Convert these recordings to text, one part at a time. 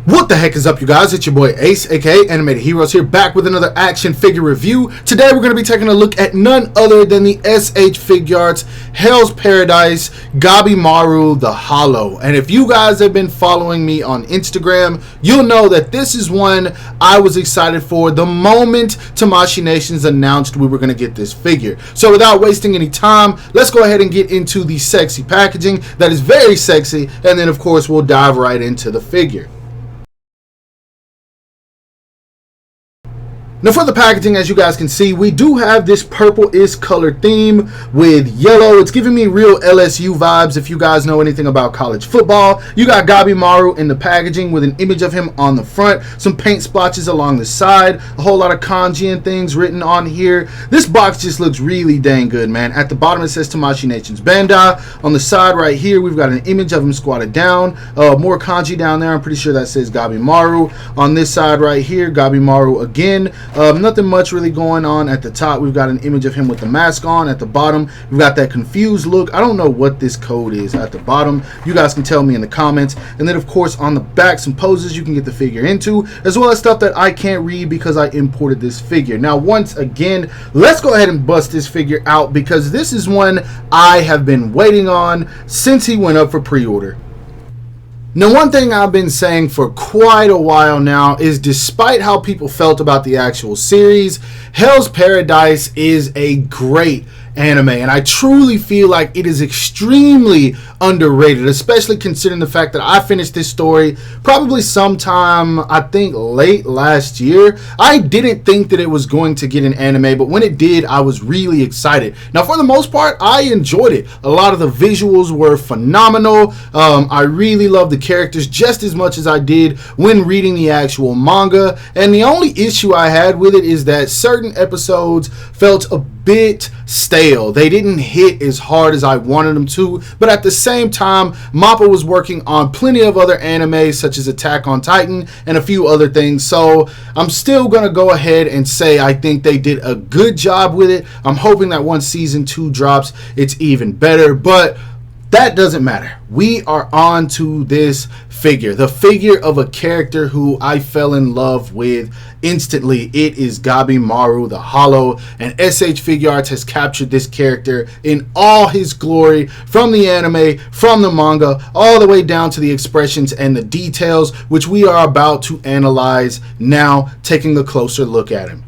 What the heck is up, you guys? It's your boy Ace, aka Animated Heroes, here back with another action figure review. Today we're going to be taking a look at none other than the SH Figuarts Hell's Paradise Gabimaru the Hollow. And if you guys have been following me on Instagram, you'll know that this is one I was excited for the moment Tamashii Nations announced we were going to get this figure. So without wasting any time, let's go ahead and get into the sexy packaging that is very sexy, and then of course we'll dive right into the figure. Now for the packaging, as you guys can see, we do have this purple-ish color theme with yellow. It's giving me real LSU vibes if you guys know anything about college football. You got Gabimaru in the packaging with an image of him on the front, some paint splotches along the side, a whole lot of kanji and things written on here. This box just looks really dang good, man. At the bottom it says Tamashii Nations Bandai. On the side right here, we've got an image of him squatted down. More kanji down there. I'm pretty sure that says Gabimaru. On this side right here, Gabimaru again. Nothing much really going on at the top. We've got an image of him with the mask on. At the bottom, we've got that confused look. I don't know what this code is at the bottom. You guys can tell me in the comments. And then, of course, on the back, some poses you can get the figure into, as well as stuff that I can't read because I imported this figure. Now, once again, let's go ahead and bust this figure out because this is one I have been waiting on since he went up for pre-order. Now, one thing I've been saying for quite a while now is, despite how people felt about the actual series, Hell's Paradise is a great anime, and I truly feel like it is extremely underrated, especially considering the fact that I finished this story probably sometime, I think, late last year. I didn't think that it was going to get an anime, but when it did, I was really excited. Now, for the most part, I enjoyed it. A lot of the visuals were phenomenal. I really loved the characters just as much as I did when reading the actual manga, and the only issue I had with it is that certain episodes felt a bit stale. They didn't hit as hard as I wanted them to, but at the same time, Mappa was working on plenty of other animes such as Attack on Titan and a few other things, so I'm still gonna go ahead and say I think they did a good job with it. I'm hoping that once season 2 drops, it's even better, but that doesn't matter. We are on to this figure, the figure of a character who I fell in love with instantly. It is Gabimaru the Hollow, and SH Figuarts has captured this character in all his glory, from the anime, from the manga, all the way down to the expressions and the details, which we are about to analyze now, taking a closer look at him.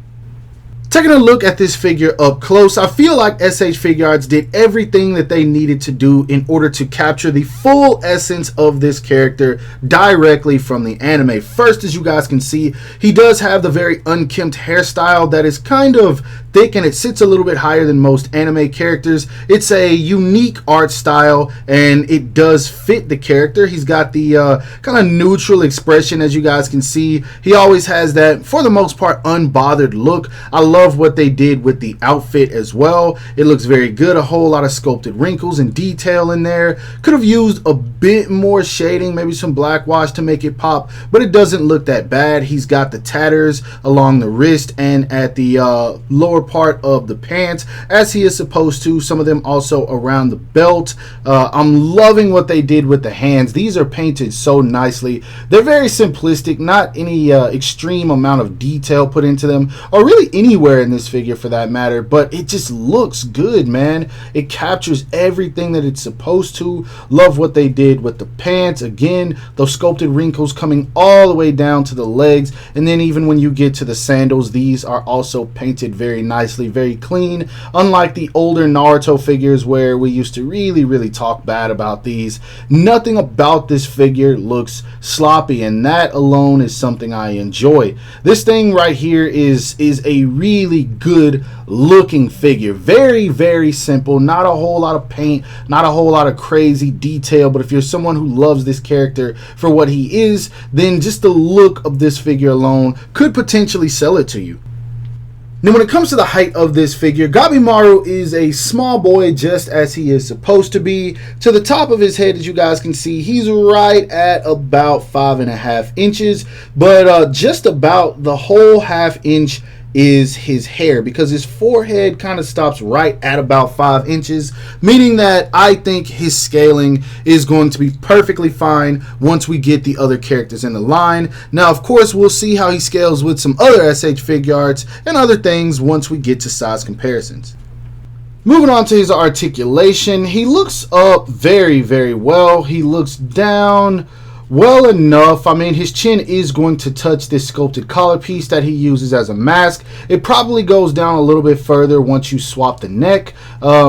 Taking a look at this figure up close, I feel like SH Figuarts did everything that they needed to do in order to capture the full essence of this character directly from the anime. First, as you guys can see, he does have the very unkempt hairstyle that is kind of thick and it sits a little bit higher than most anime characters. It's a unique art style and it does fit the character. He's got the kind of neutral expression, as you guys can see. He always has that, for the most part, unbothered look. I love what they did with the outfit as well. It looks very good. A whole lot of sculpted wrinkles and detail in there. Could have used a bit more shading, maybe some black wash to make it pop, but it doesn't look that bad. He's got the tatters along the wrist and at the lower part of the pants, as he is supposed to. Some of them also around the belt. I'm loving what they did with the hands. These are painted so nicely. They're very simplistic, not any extreme amount of detail put into them, or really anywhere in this figure for that matter, but it just looks good, man. It captures everything that it's supposed to. Love what they did with the pants. Again, those sculpted wrinkles coming all the way down to the legs, and then even when you get to the sandals, these are also painted very nicely, very clean, unlike the older Naruto figures where we used to really talk bad about these. Nothing about this figure looks sloppy, and that alone is something I enjoy. This thing right here is a really good looking figure. Very simple, not a whole lot of paint, not a whole lot of crazy detail, but if you're someone who loves this character for what he is, then just the look of this figure alone could potentially sell it to you. Now, when it comes to the height of this figure, Gabimaru is a small boy, just as he is supposed to be. To the top of his head, as you guys can see, he's right at about 5.5 inches, but just about the whole half inch is his hair, because his forehead kind of stops right at about 5 inches, meaning that I think his scaling is going to be perfectly fine once we get the other characters in the line. Now, of course, we'll see how he scales with some other SH Figuarts and other things once we get to size comparisons. Moving on to his articulation, he looks up very, very well. He looks down well enough. I mean, his chin is going to touch this sculpted collar piece that he uses as a mask. It probably goes down a little bit further once you swap the neck.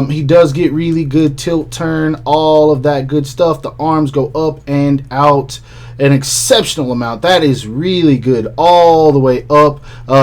He does get really good tilt turn, all of that good stuff. The arms go up and out an exceptional amount. That is really good all the way up.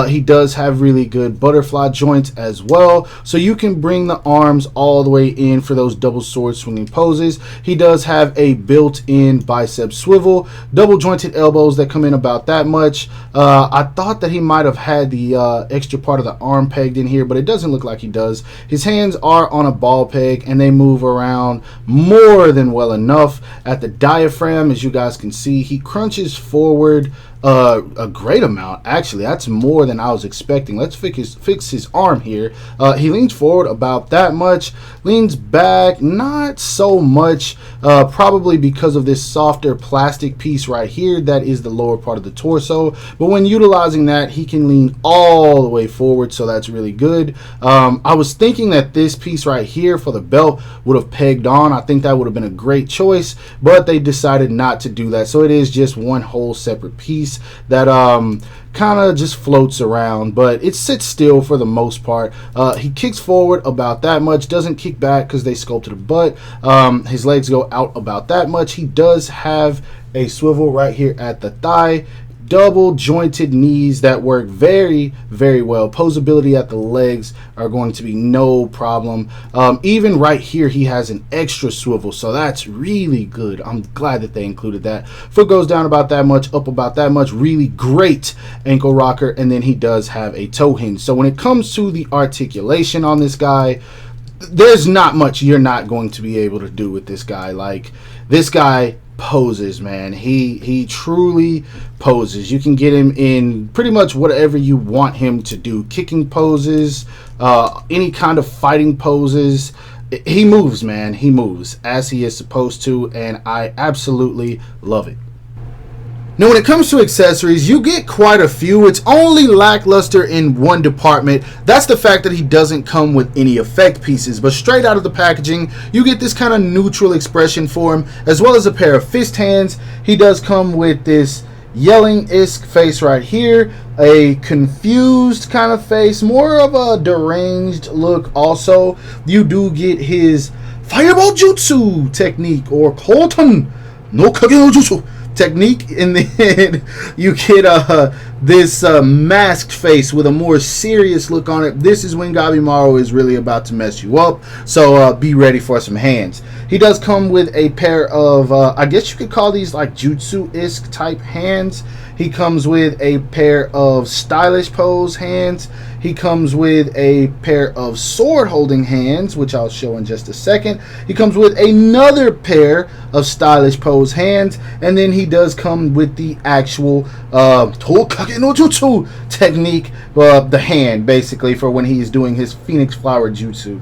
He does have really good butterfly joints as well, so you can bring the arms all the way in for those double sword swinging poses. He does have a built-in bicep swivel, double jointed elbows that come in about that much. I thought that he might have had the extra part of the arm pegged in here, but it doesn't look like he does. His hands are on a ball peg and they move around more than well enough. At the diaphragm, as you guys can see, he crunches forward a great amount. Actually, that's more than I was expecting. Let's fix his arm here. He leans forward about that much, leans back not so much, probably because of this softer plastic piece right here that is the lower part of the torso. But when utilizing that, he can lean all the way forward, so that's really good. I was thinking that this piece right here for the belt would have pegged on. I think that would have been a great choice, but they decided not to do that, so it is just one whole separate piece that kind of just floats around, but it sits still for the most part. He kicks forward about that much, doesn't kick back because they sculpted a butt. His legs go out about that much. He does have a swivel right here at the thigh, double jointed knees that work very, very well. Posability at the legs are going to be no problem. Even right here, he has an extra swivel, so that's really good. I'm glad that they included that. Foot goes down about that much, up about that much. Really great ankle rocker, and then he does have a toe hinge. So when it comes to the articulation on this guy, there's not much you're not going to be able to do with this guy. Like, this guy poses, man. He truly poses. You can get him in pretty much whatever you want him to do. Kicking poses, any kind of fighting poses. He moves, man. He moves as he is supposed to, and I absolutely love it. Now, when it comes to accessories, you get quite a few. It's only lackluster in one department. That's the fact that he doesn't come with any effect pieces. But straight out of the packaging, you get this kind of neutral expression for him, as well as a pair of fist hands. He does come with this yelling-esque face right here, a confused kind of face, more of a deranged look also. You do get his Fireball Jutsu technique, or Koten no Kage no Jutsu technique, and then you get this masked face with a more serious look on it. This is when Gabimaru is really about to mess you up, so be ready for some hands. He does come with a pair of I guess you could call these like jutsu-esque type hands. He comes with a pair of stylish pose hands. He comes with a pair of sword holding hands, which I'll show in just a second. He comes with another pair of stylish pose hands, and then he does come with the actual Tokage no Jutsu technique, the hand basically for when he is doing his Phoenix Flower Jutsu.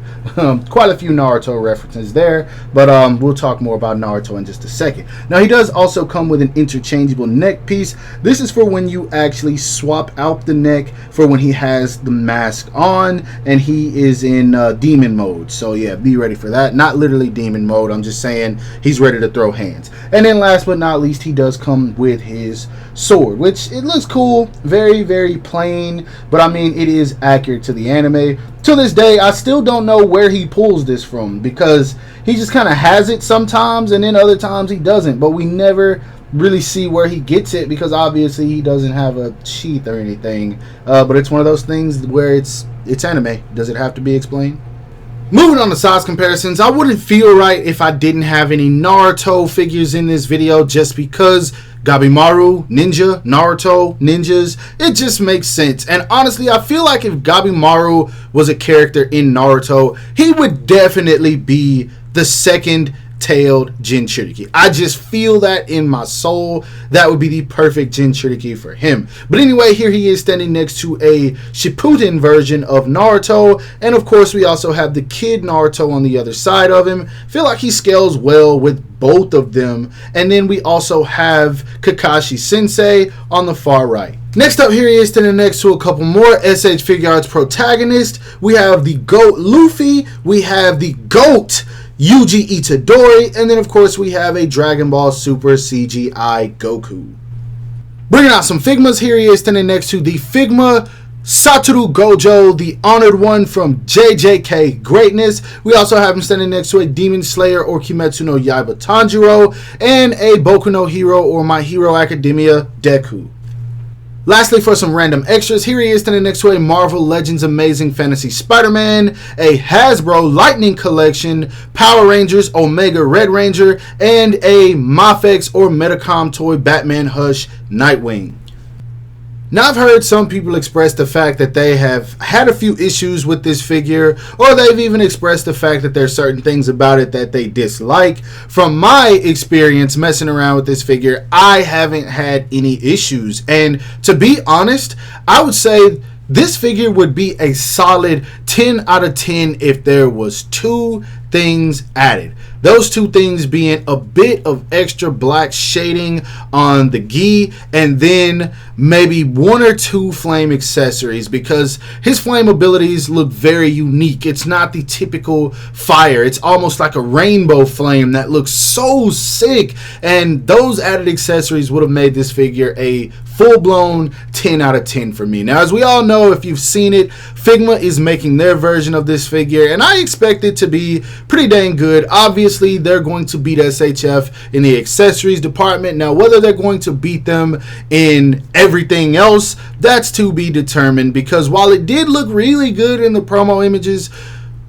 Quite a few Naruto references there, but we'll talk more about Naruto in just a second. Now, he does also come with an interchangeable neck piece. This is for when you actually swap out the neck for when he has the mask on and he is in demon mode. So yeah, be ready for that. Not literally demon mode, I'm just saying he's ready to throw hands. And then last but not least, he does come with his sword, which it looks cool, very, very plain, but I mean, it is accurate to the anime. To this day, I still don't know where he pulls this from, because he just kind of has it sometimes and then other times he doesn't, but we never really see where he gets it, because obviously he doesn't have a sheath or anything, but it's one of those things where it's anime. Does it have to be explained? Moving on to size comparisons, I wouldn't feel right if I didn't have any Naruto figures in this video, just because Gabimaru, ninja, Naruto, ninjas, it just makes sense. And honestly, I feel like if Gabimaru was a character in Naruto, he would definitely be the second tailed Jinchuriki. I just feel that in my soul. That would be the perfect Jinchuriki for him. But anyway, here he is standing next to a Shippuden version of Naruto. And of course, we also have the kid Naruto on the other side of him. Feel like he scales well with both of them. And then we also have Kakashi Sensei on the far right. Next up, here he is standing next to a couple more SH Figuarts protagonists. We have the GOAT Luffy. We have the GOAT Yuji Itadori, and then of course we have a Dragon Ball Super CGI Goku. Bringing out some Figmas, here he is standing next to the Figma Satoru Gojo, the honored one from JJK Greatness. We also have him standing next to a Demon Slayer or Kimetsu no Yaiba Tanjiro, and a Boku no Hero or My Hero Academia Deku. Lastly, for some random extras, here he is standing next to a Marvel Legends Amazing Fantasy Spider-Man, a Hasbro Lightning Collection, Power Rangers Omega Red Ranger, and a Mafex or Metacom toy Batman Hush Nightwing. Now, I've heard some people express the fact that they have had a few issues with this figure, or they've even expressed the fact that there's certain things about it that they dislike. From my experience messing around with this figure, I haven't had any issues. And to be honest, I would say this figure would be a solid 10 out of 10 if there was two things added. Those two things being a bit of extra black shading on the gi, and then maybe one or two flame accessories, because his flame abilities look very unique. It's not the typical fire. It's almost like a rainbow flame that looks so sick, and those added accessories would have made this figure a full-blown 10 out of 10 for me. Now, as we all know, if you've seen it, Figma is making their version of this figure, and I expect it to be pretty dang good. Obviously, they're going to beat SHF in the accessories department. Now, whether they're going to beat them in everything else, that's to be determined, because while it did look really good in the promo images,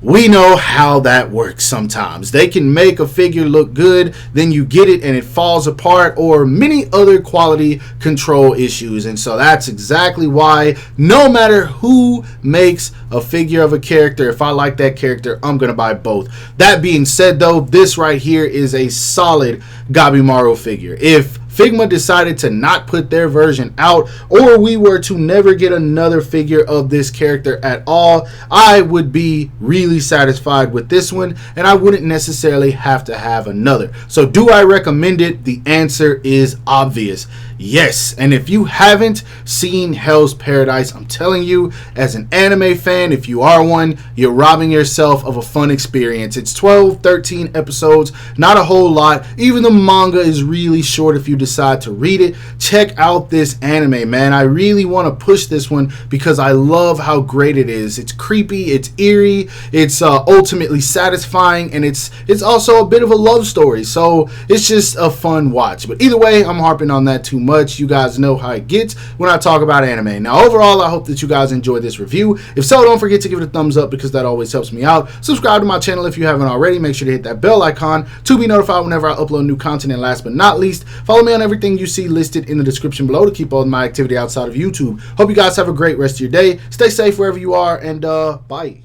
we know how that works sometimes. They can make a figure look good, then you get it and it falls apart, or many other quality control issues. And so that's exactly why no matter who makes a figure of a character, if I like that character, I'm going to buy both. That being said though, this right here is a solid Gabimaru figure. If Figma decided to not put their version out, or we were to never get another figure of this character at all, I would be really satisfied with this one, and I wouldn't necessarily have to have another. So do I recommend it? The answer is obvious. Yes. And if you haven't seen Hell's Paradise, I'm telling you, as an anime fan, if you are one, you're robbing yourself of a fun experience. It's 12, 13 episodes, not a whole lot. Even the manga is really short if you decide to read it. Check out this anime, man. I really want to push this one because I love how great it is. It's creepy, it's eerie, it's ultimately satisfying, and it's also a bit of a love story. So it's just a fun watch. But either way, I'm harping on that too much. You guys know how it gets when I talk about anime. Now, overall, I hope that you guys enjoyed this review. If so, don't forget to give it a thumbs up because that always helps me out. Subscribe to my channel if you haven't already. Make sure to hit that bell icon to be notified whenever I upload new content. And last but not least, follow me on everything you see listed in the description below to keep all of my activity outside of YouTube. Hope you guys have a great rest of your day. Stay safe wherever you are, and bye.